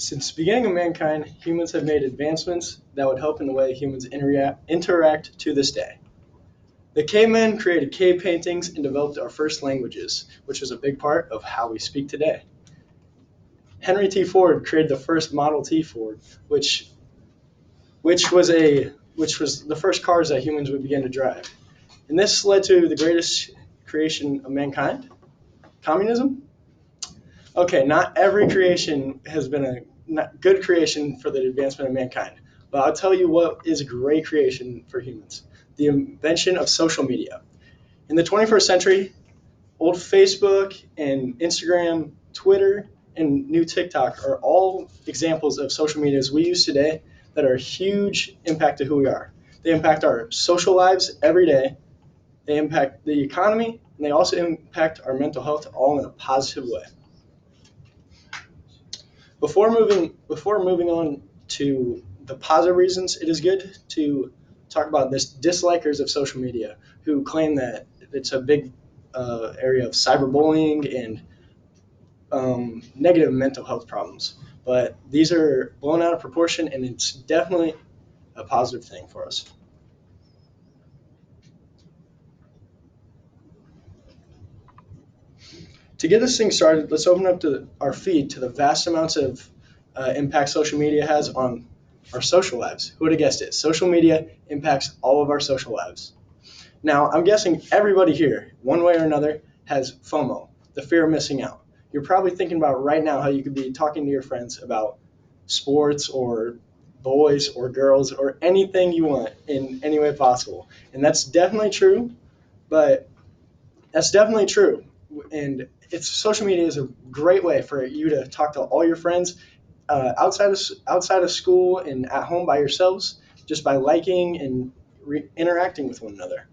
Since the beginning of mankind, humans have made advancements that would help in the way humans interact to this day. The cavemen created cave paintings and developed our first languages, which was a big part of how we speak today. Henry T. Ford created the first Model T Ford, which was the first cars that humans would begin to drive. And this led to the greatest creation of mankind, communism. Okay, not every creation has been a good creation for the advancement of mankind, but I'll tell you what is a great creation for humans: the invention of social media. In the 21st century, old Facebook and Instagram, Twitter, and new TikTok are all examples of social medias we use today that are a huge impact to who we are. They impact our social lives every day. They impact the economy, and they also impact our mental health, all in a positive way. Before moving on to the positive reasons, it is good to talk about this dislikers of social media who claim that it's a big area of cyberbullying and negative mental health problems. But these are blown out of proportion, and it's definitely a positive thing for us. To get this thing started, let's open up our feed to the vast amounts of impact social media has on our social lives. Who would have guessed it? Social media impacts all of our social lives. Now, I'm guessing everybody here, one way or another, has FOMO, the fear of missing out. You're probably thinking about right now how you could be talking to your friends about sports or boys or girls or anything you want in any way possible. And that's definitely true, but that's definitely true. And it's social media is a great way for you to talk to all your friends outside of school and at home by yourselves, just by liking and interacting with one another.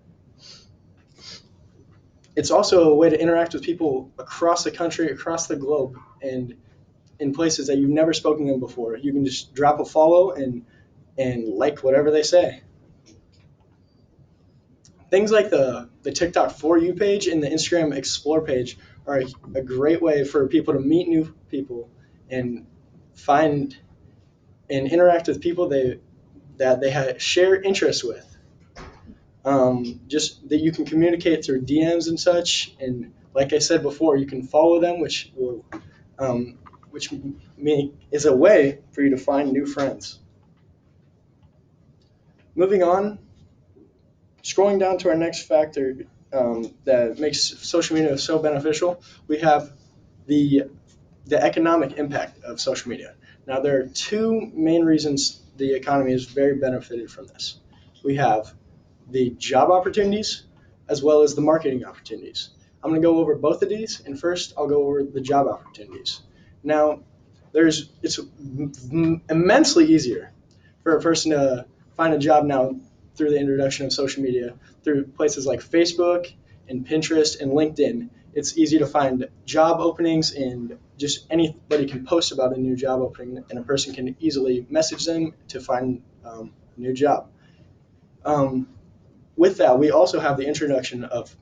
It's also a way to interact with people across the country, across the globe, and in places that you've never spoken to them before. You can just drop a follow and like whatever they say. Things like the TikTok For You page and the Instagram Explore page are a great way for people to meet new people and find and interact with people that they share interests with. Just that you can communicate through DMs and such, and like I said before, you can follow them, which is a way for you to find new friends. Moving on, scrolling down to our next factor that makes social media so beneficial, we have the the economic impact of social media. Now, there are two main reasons the economy is very benefited from this. We have the job opportunities as well as the marketing opportunities. I'm going to go over both of these, and first I'll go over the job opportunities. Now, it's immensely easier for a person to find a job now through the introduction of social media, through places like Facebook and Pinterest and LinkedIn. It's easy to find job openings, and just anybody can post about a new job opening, and a person can easily message them to find a new job. Um, with that, we also have the introduction of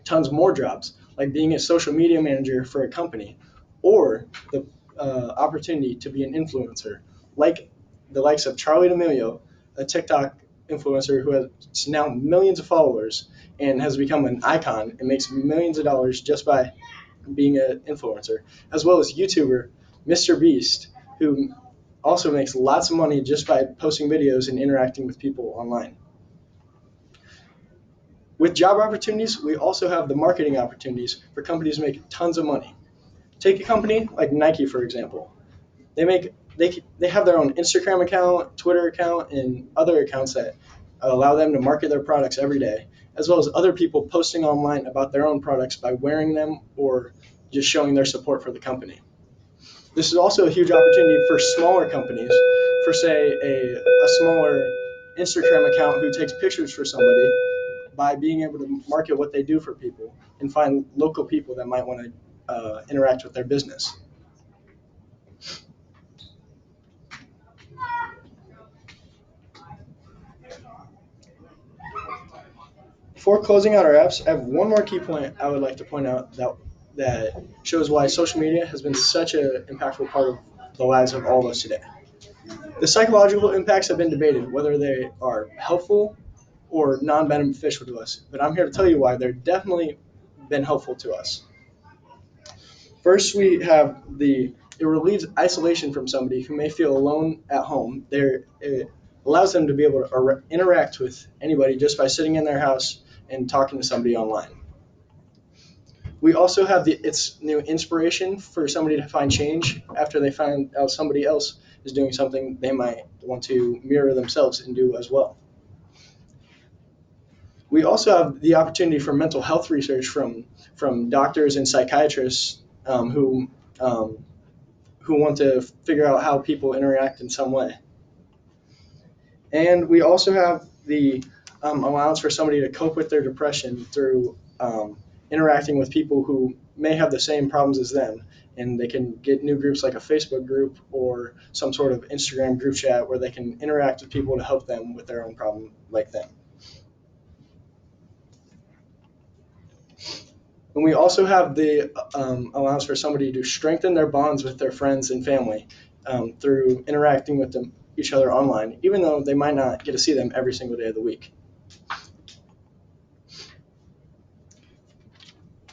tons more jobs, like being a social media manager for a company, or the opportunity to be an influencer, like the likes of Charlie D'Amelio, a TikTok influencer who has now millions of followers and has become an icon and makes millions of dollars just by being an influencer, as well as YouTuber Mr. Beast, who also makes lots of money just by posting videos and interacting with people online. With job opportunities, we also have the marketing opportunities for companies to make tons of money. Take a company like Nike, for example. They have their own Instagram account, Twitter account, and other accounts that allow them to market their products every day, as well as other people posting online about their own products by wearing them or just showing their support for the company. This is also a huge opportunity for smaller companies, for say a smaller Instagram account who takes pictures for somebody, by being able to market what they do for people and find local people that might want to interact with their business. Before closing out our apps, I have one more key point I would like to point out that shows why social media has been such an impactful part of the lives of all of us today. The psychological impacts have been debated, whether they are helpful or non-beneficial to us, but I'm here to tell you why they're definitely been helpful to us. First, we have it relieves isolation from somebody who may feel alone at home. It allows them to be able to interact with anybody just by sitting in their house and talking to somebody online. We also have its new inspiration for somebody to find change after they find out somebody else is doing something they might want to mirror themselves and do as well. We also have the opportunity for mental health research from doctors and psychiatrists um, who want to figure out how people interact in some way. And we also have the allowance for somebody to cope with their depression through interacting with people who may have the same problems as them. And they can get new groups like a Facebook group or some sort of Instagram group chat where they can interact with people to help them with their own problem like them. And we also have the allowance for somebody to strengthen their bonds with their friends and family through interacting with each other online, even though they might not get to see them every single day of the week.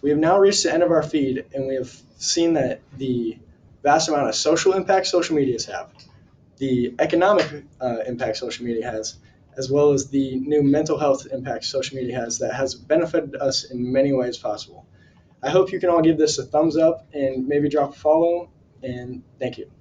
We have now reached the end of our feed, and we have seen that the vast amount of social impact social medias have, the economic impact social media has, as well as the new mental health impact social media has that has benefited us in many ways possible. I hope you can all give this a thumbs up and maybe drop a follow, and thank you.